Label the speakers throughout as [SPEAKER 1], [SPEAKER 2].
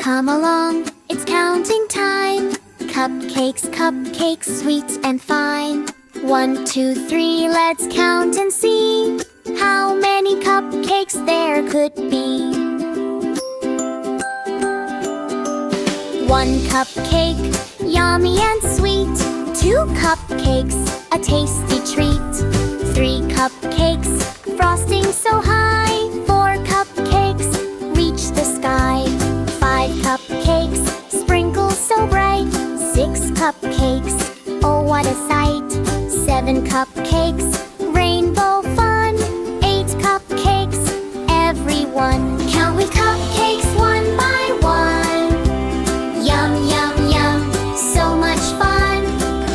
[SPEAKER 1] Come along, it's counting time. Cupcakes, cupcakes, sweet and fine. 1, 2, 3, let's count and see how many cupcakes there could be. 1 cupcake, yummy and sweet. 2 cupcakes, a tasty treat. 3 cupcakes, frosting so high. 4 cupcakes, reach the sky. 5 cupcakes, sprinkles so bright. 6 cupcakes, oh what a sight. 7 cupcakes, rainbow fun. 8 cupcakes, everyone. Count with cupcakes one by one. Yum, yum, yum, so much fun.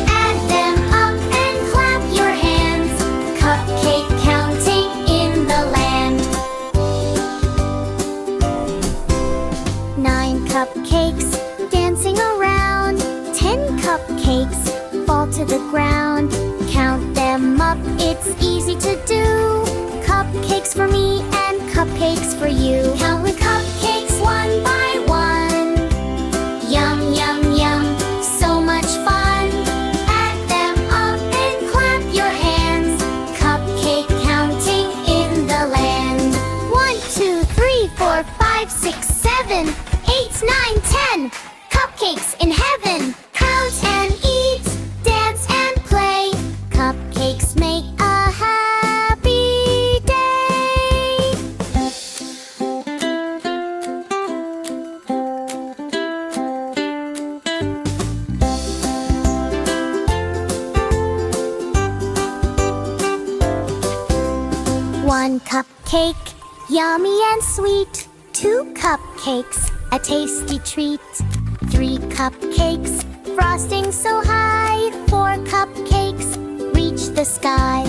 [SPEAKER 1] Add them up and clap your hands. Cupcake counting in the land. 9 cupcakes, dancing around. 10 cupcakes, fall to the ground. Count them up, it's easy to do. Cupcakes for me and cupcakes for you. Count with cupcakes one by one. Yum, yum, yum, so much fun. Add them up and clap your hands. Cupcake counting in the land. 1, 2, 3, 4, 5, 6, 7, 8, 9, 10. Cupcakes in heaven. Count and eat, dance and play. Cupcakes make a happy day. 1 cupcake, yummy and sweet. 2 cupcakes, a tasty treat. 3 cupcakes, frosting so high. 4 cupcakes, reach the sky.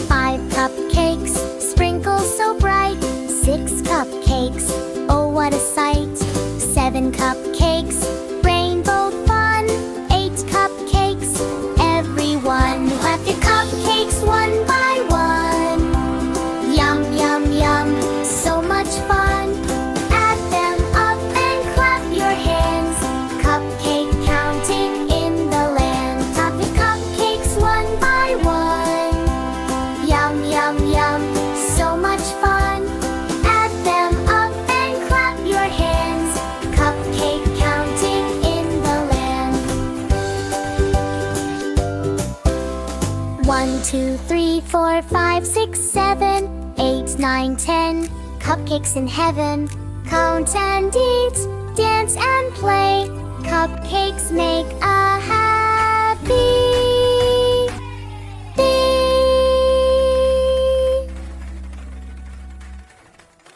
[SPEAKER 1] 5 cupcakes, sprinkles so bright. 6 cupcakes, oh what a sight. 7 cupcakes, rainbow fun. 8 cupcakes, everyone. Clap your cupcakes one by one. Yum, yum, yum, so much fun. Add them up and clap your hands. Cupcake counting in the land. Clap your cupcakes one by one. Yum, yum, yum, so much fun. Add them up and clap your hands. Cupcake counting in the land. 1, 2, 3, 4, 5, 6, 7, 8, 9, 10. Cupcakes in heaven. Count and eat, dance and play. Cupcakes make a